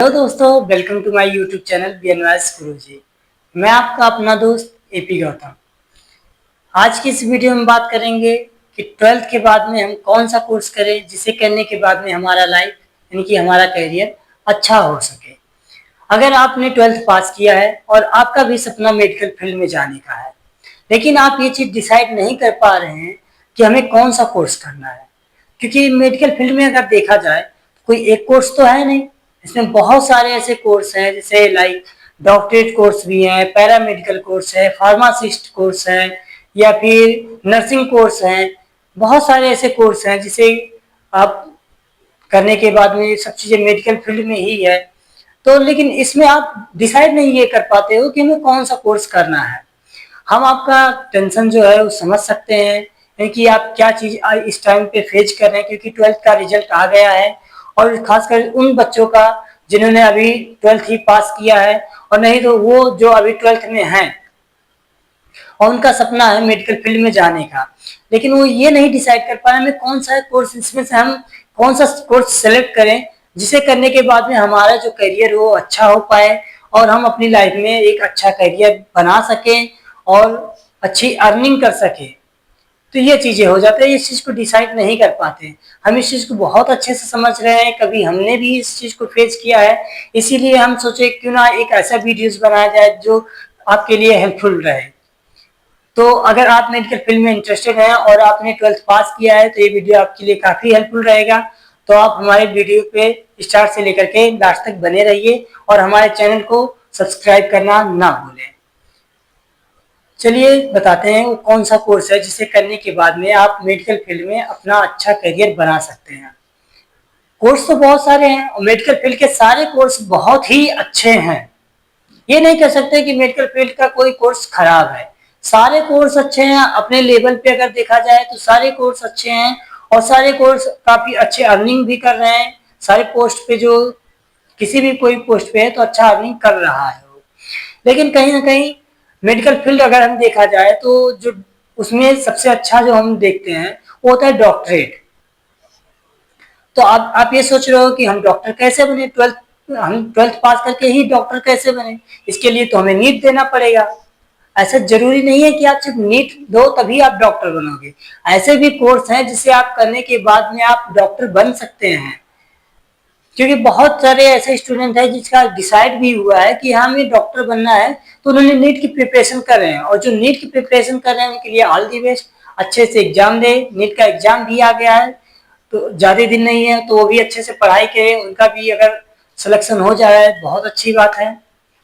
Hello दोस्तों, welcome to my YouTube channel बीएनवाइस गुरुजी। मैं आपका अपना दोस्त एपी गौतम। आज की इस वीडियो में बात करेंगे कि 12th के बाद में हम कौन सा कोर्स करें जिसे करने के बाद में हमारा लाइफ यानी कि हमारा करियर अच्छा हो सके। अगर आपने 12th पास किया है और आपका भी सपना मेडिकल फील्ड में जाने का है, लेकिन आप ये चीज़ डिसाइड नहीं कर पा रहे हैं कि हमें कौन सा कोर्स करना है, क्योंकि मेडिकल फील्ड में अगर देखा जाए कोई एक कोर्स तो है नहीं। इसमें बहुत सारे ऐसे कोर्स हैं, जैसे लाइक डॉक्टरेट कोर्स भी हैं, पैरामेडिकल कोर्स है, फार्मासिस्ट कोर्स है, या फिर नर्सिंग कोर्स हैं। बहुत सारे ऐसे कोर्स हैं जिसे आप करने के बाद में सब चीज़ें मेडिकल फील्ड में ही है। तो लेकिन इसमें आप डिसाइड नहीं ये कर पाते हो कि हमें कौन सा कोर्स करना है। हम आपका टेंशन जो है वो समझ सकते हैं कि आप क्या चीज़ इस टाइम पे फेस कर रहे हैं, क्योंकि 12th का रिजल्ट आ गया है। और खासकर उन बच्चों का जिन्होंने अभी 12th ही पास किया है, और नहीं तो वो जो अभी 12th में हैं और उनका सपना है मेडिकल फील्ड में जाने का, लेकिन वो ये नहीं डिसाइड कर पा रहे हमें कौन सा कोर्स, इसमें से हम कौन सा कोर्स सेलेक्ट करें जिसे करने के बाद में हमारा जो करियर वो अच्छा हो पाए और हम अपनी लाइफ में एक अच्छा करियर बना सकें और अच्छी अर्निंग कर सकें। तो ये चीजें हो जाती है, इस चीज को डिसाइड नहीं कर पाते। हम इस चीज को बहुत अच्छे से समझ रहे हैं, कभी हमने भी इस चीज को फेस किया है। इसीलिए हम सोचे क्यों ना एक ऐसा वीडियोस बनाया जाए जो आपके लिए हेल्पफुल रहे। तो अगर आप मेडिकल फील्ड में इंटरेस्टेड हैं और आपने 12th पास किया है तो ये वीडियो आपके लिए काफी हेल्पफुल रहेगा। तो आप हमारे वीडियो पे स्टार्ट से लेकर के लास्ट तक बने रहिए और हमारे चैनल को सब्सक्राइब करना ना भूलें। चलिए बताते हैं वो कौन सा कोर्स है जिसे करने के बाद में आप मेडिकल फील्ड में अपना अच्छा करियर बना सकते हैं। कोर्स तो बहुत सारे हैं और मेडिकल फील्ड के सारे कोर्स बहुत ही अच्छे हैं। ये नहीं कह सकते कि मेडिकल फील्ड का कोई कोर्स खराब है। सारे कोर्स अच्छे हैं अपने लेवल पे, अगर देखा जाए तो सारे कोर्स अच्छे हैं और सारे कोर्स काफी अच्छे अर्निंग भी कर रहे हैं। सारे पोस्ट पे जो किसी भी कोई पोस्ट पे है तो अच्छा अर्निंग कर रहा है वो। लेकिन कहीं ना कहीं मेडिकल फील्ड अगर हम देखा जाए तो जो उसमें सबसे अच्छा जो हम देखते हैं वो होता है डॉक्टरेट। तो आप ये सोच रहे हो कि हम डॉक्टर कैसे बने, 12th पास करके ही डॉक्टर कैसे बने, इसके लिए तो हमें नीट देना पड़ेगा। ऐसा जरूरी नहीं है कि आप सिर्फ नीट दो तभी आप डॉक्टर बनोगे। ऐसे भी कोर्स हैं जिसे आप करने के बाद में आप डॉक्टर बन सकते हैं, क्योंकि बहुत सारे ऐसे स्टूडेंट हैं जिसका डिसाइड भी हुआ है कि हमें डॉक्टर बनना है, तो उन्होंने नीट की प्रिपरेशन कर रहे हैं। और जो नीट की प्रिपरेशन कर रहे हैं उनके लिए ऑल दी बेस्ट, अच्छे से एग्जाम दे। नीट का एग्जाम भी आ गया है तो ज्यादा दिन नहीं है, तो वो भी अच्छे से पढ़ाई करें। उनका भी अगर सिलेक्शन हो जाए बहुत अच्छी बात है,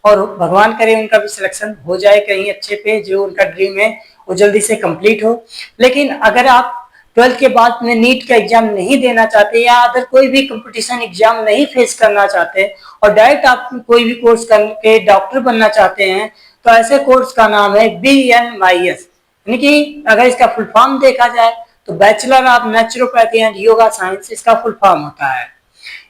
और भगवान करे उनका भी सिलेक्शन हो जाए कहीं अच्छे पे, जो उनका ड्रीम है वो जल्दी से कंप्लीट हो। लेकिन अगर आप 12th के बाद में नीट का एग्जाम नहीं देना चाहते या अदर कोई भी कंपटीशन एग्जाम नहीं फेस करना चाहते और डायरेक्ट आप कोई भी कोर्स करके डॉक्टर बनना चाहते हैं, तो ऐसे कोर्स का नाम है BNYS। यानी कि अगर इसका फुल फॉर्म देखा जाए तो bachelor of naturopathy and yoga science इसका फुल फॉर्म होता है।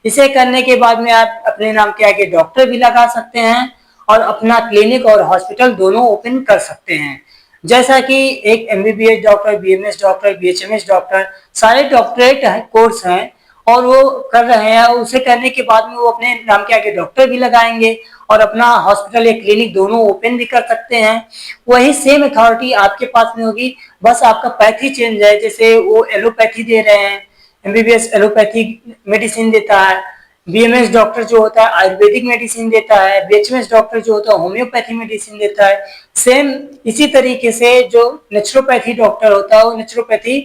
इसे करने के बाद में आप अपने नाम के आगे डॉक्टर भी लगा सकते हैं और अपना क्लिनिक और हॉस्पिटल दोनों ओपन कर सकते हैं। जैसा कि एक MBBS doctor, BMS doctor, BHMS doctor, सारे डॉक्टरेट कोर्स हैं और वो कर रहे हैं। उसे करने के बाद में वो अपने नाम के आगे डॉक्टर भी लगाएंगे और अपना हॉस्पिटल या क्लिनिक दोनों ओपन भी कर सकते हैं। वही सेम अथॉरिटी आपके पास में होगी, बस आपका पैथी चेंज है। जैसे वो एलोपैथी दे रहे हैं, MBBS एलोपैथी मेडिसिन देता है, BMS डॉक्टर जो होता है आयुर्वेदिक मेडिसिन देता है, BHMS डॉक्टर जो होता है होम्योपैथी मेडिसिन देता है। सेम इसी तरीके से जो नेचुरोपैथी डॉक्टर होता है वो नेचुरोपैथी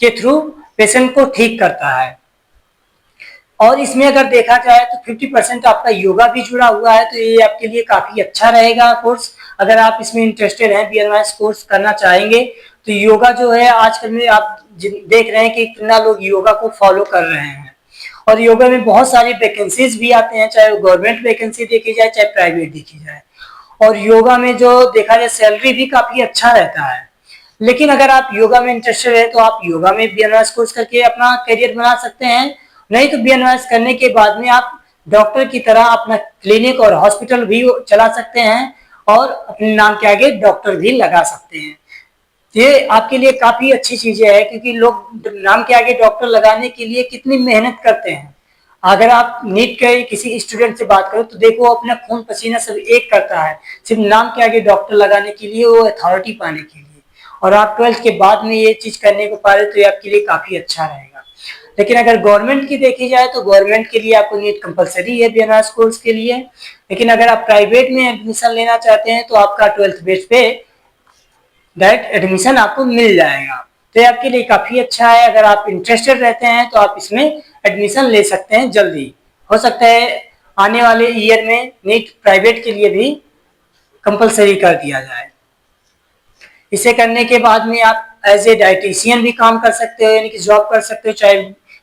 के थ्रू पेशेंट को ठीक करता है। और इसमें अगर देखा जाए तो 50% आपका योगा भी जुड़ा हुआ है, तो ये आपके लिए काफी अच्छा रहेगा कोर्स। अगर आप इसमें इंटरेस्टेड हैं, BNYS कोर्स करना चाहेंगे, तो योगा जो है आजकल में आप देख रहे हैं कि कितना लोग योगा को फॉलो कर रहे हैं। और योगा में बहुत सारी वैकेंसीज भी आते हैं, चाहे वो गवर्नमेंट वैकेंसी देखी जाए चाहे प्राइवेट देखी जाए। और योगा में जो देखा जाए सैलरी भी काफी अच्छा रहता है। लेकिन अगर आप योगा में इंटरेस्टेड है तो आप योगा में BNYS कोर्स करके अपना करियर बना सकते हैं। नहीं तो BNYS करने के बाद में आप डॉक्टर की तरह अपना क्लिनिक और हॉस्पिटल भी चला सकते हैं और अपने नाम के आगे डॉक्टर भी लगा सकते हैं। ये आपके लिए काफी अच्छी चीजें है, क्योंकि लोग नाम के आगे डॉक्टर लगाने के लिए कितनी मेहनत करते हैं। अगर आप नीट के किसी स्टूडेंट से बात करो तो देखो, अपना खून पसीना सब एक करता है सिर्फ नाम के आगे डॉक्टर लगाने के लिए, वो अथॉरिटी पाने के लिए। और आप 12th के बाद में ये चीज करने को पा रहे तो ये आपके लिए काफी अच्छा रहेगा। लेकिन अगर गवर्नमेंट की देखी जाए तो गवर्नमेंट के लिए आपको नीट कंपलसरी है बीएनआरएस कोर्स के लिए। लेकिन अगर आप प्राइवेट में एडमिशन लेना चाहते हैं तो आपका 12th बेस पे डायरेक्ट एडमिशन आपको मिल जाएगा। तो ये आपके लिए काफी अच्छा है। अगर आप इंटरेस्टेड रहते हैं तो आप इसमें एडमिशन ले सकते हैं जल्दी। हो सकता है आने वाले ईयर में नीट प्राइवेट के लिए भी कंपलसरी कर दिया जाए। इसे करने के बाद में आप एज ए डाइटिशियन भी काम कर सकते हो, यानी कि जॉब कर सकते हो, चाहे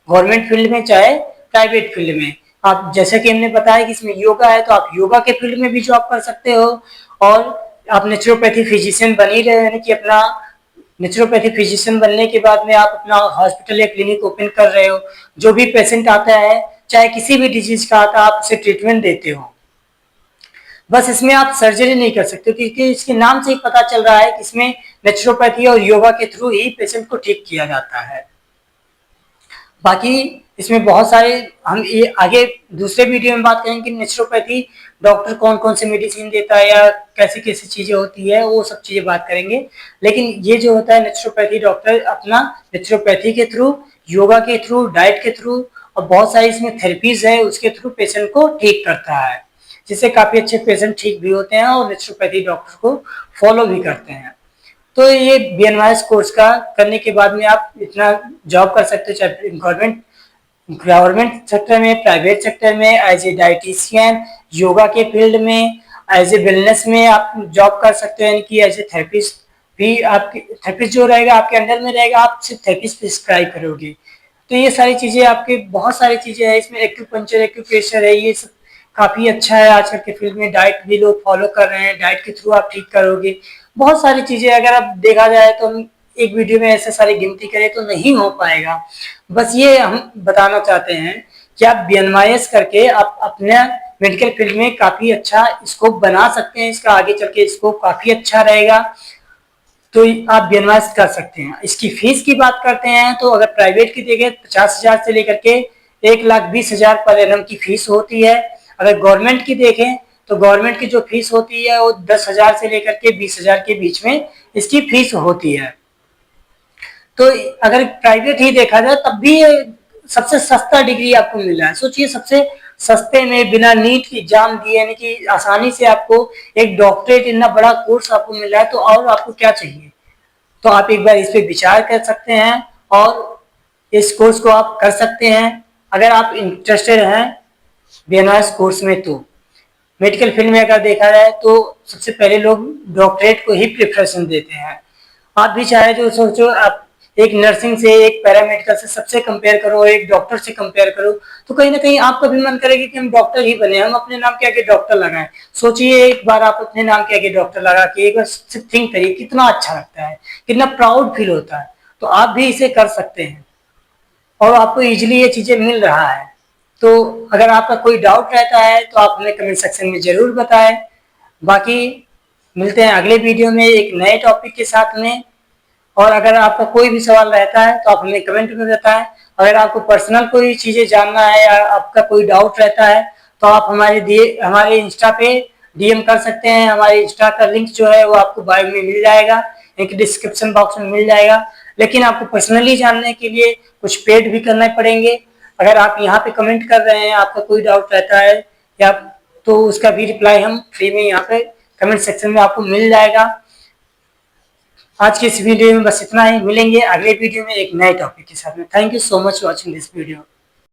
गवर्नमेंट फील्ड में चाहे प्राइवेट फील्ड में। आप जैसा कि हमने बताया कि इसमें योगा है तो आप योगा के फील्ड में भी जॉब कर सकते हो। और आप नेचुरोपैथी फिजिशियन बन ही रहे, यानी कि अपना नेचुरोपैथी फिजिशियन बनने के बाद में आप अपना हॉस्पिटल या क्लिनिक ओपन कर रहे हो। जो भी पेशेंट आता है, चाहे किसी भी डिजीज का आता है, आप उसे ट्रीटमेंट देते हो। बस इसमें आप सर्जरी नहीं कर सकते क्योंकि इसके नाम से ही पता चल रहा है कि इसमें नेचुरोपैथी और योगा के थ्रू ही पेशेंट को ठीक किया जाता है। बाकी इसमें बहुत सारे, हम ये आगे दूसरे वीडियो में बात करेंगे कि नेचुरोपैथी डॉक्टर कौन कौन से मेडिसिन देता है या कैसी कैसी चीजें होती है, वो सब चीजें बात करेंगे। लेकिन ये जो होता है नेचुरोपैथी डॉक्टर अपना नेचुरोपैथी के थ्रू, योगा के थ्रू, डाइट के थ्रू और बहुत सारी इसमें थेरेपीज है उसके थ्रू पेशेंट को ठीक करता है, जिससे काफी अच्छे पेशेंट ठीक भी होते हैं और नेचुरोपैथी डॉक्टर को फॉलो भी करते हैं। तो ये बीएनआरएस कोर्स का करने के बाद में आप इतना जॉब कर सकते हो, चाहे गवर्नमेंट सेक्टर में, प्राइवेट सेक्टर में, एज ए डाइटिशियन, योगा के फील्ड में, एज ए वेलनेस में आप जॉब कर सकते हो, यानी कि एज ए थेरेपिस्ट भी। आपके थेरेपिस्ट जो रहेगा आपके अंडर में रहेगा, आप सिर्फ थेरेपिस्ट प्रिस्क्राइब करोगे। तो ये सारी चीजें आपके, बहुत सारी चीजें हैं इसमें, एक्यूपंक्चर, एक्यूप्रेशर है, ये सब काफी अच्छा है। आजकल के फील्ड में डाइट भी लोग फॉलो कर रहे हैं, डाइट के थ्रू आप ठीक करोगे। बहुत सारी चीजें अगर आप देखा जाए तो हम एक वीडियो में ऐसे सारी गिनती करें तो नहीं हो पाएगा। बस ये हम बताना चाहते हैं कि आप बीएनआईएस करके आप अपने मेडिकल फील्ड में काफी अच्छा स्कोप बना सकते हैं। इसका आगे चल के स्कोप काफी अच्छा रहेगा, तो आप बीएनआईएस कर सकते हैं। इसकी फीस की बात करते हैं तो अगर प्राइवेट की देखें 50,000 से लेकर के 1,20,000 पर एनम की फीस होती है। अगर गवर्नमेंट की देखें तो गवर्नमेंट की जो फीस होती है वो 10,000 से लेकर के 20,000 के बीच में इसकी फीस होती है। तो अगर प्राइवेट ही देखा जाए तब भी सबसे सस्ता डिग्री आपको मिल रहा है। सोचिए, सबसे सस्ते में बिना नीट की एग्जाम दिए, यानी कि आसानी से आपको एक डॉक्टरेट, इतना बड़ा कोर्स आपको मिल रहा है, तो और आपको क्या चाहिए। तो आप एक बार इस पे विचार कर सकते हैं और इस कोर्स को आप कर सकते हैं अगर आप इंटरेस्टेड हैं बीएनआईएस कोर्स में। तो मेडिकल फील्ड में अगर देखा जाए तो सबसे पहले लोग डॉक्टरेट को ही प्रेफरेंस देते हैं। आप भी चाहे तो सोचो, आप एक नर्सिंग से, एक पैरामेडिकल से सबसे कंपेयर करो, एक डॉक्टर से कंपेयर करो, तो कहीं ना कहीं आपका भी मन करेगा कि हम डॉक्टर ही बने, हम अपने नाम के आगे डॉक्टर लगाएं। सोचिए, एक बार आप अपने नाम के आगे डॉक्टर लगा के एक बार थिंक करिए, कितना अच्छा लगता है, कितना प्राउड फील होता है। तो आप भी इसे कर सकते हैं और आपको इजीली ये चीजें मिल रहा है। तो अगर आपका कोई डाउट रहता है तो आप हमें कमेंट सेक्शन में जरूर बताएं। बाकी मिलते हैं अगले वीडियो में एक नए टॉपिक के साथ में। और अगर आपका कोई भी सवाल रहता है तो आप हमें कमेंट में बताएं। अगर आपको पर्सनल कोई चीजें जानना है या आपका कोई डाउट रहता है तो आप हमारे इंस्टा पे डीएम कर सकते हैं। हमारे इंस्टा का लिंक जो है वो आपको बायो में मिल जाएगा, एक डिस्क्रिप्शन बॉक्स में मिल जाएगा। लेकिन आपको पर्सनली जानने के लिए कुछ पेड भी करना पड़ेंगे। अगर आप यहाँ पे कमेंट कर रहे हैं, आपका कोई डाउट रहता है या, तो उसका भी रिप्लाई हम फ्री में यहाँ पे कमेंट सेक्शन में आपको मिल जाएगा। आज के इस वीडियो में बस इतना ही। मिलेंगे अगले वीडियो में एक नए टॉपिक के साथ में। Thank you so much watching this video.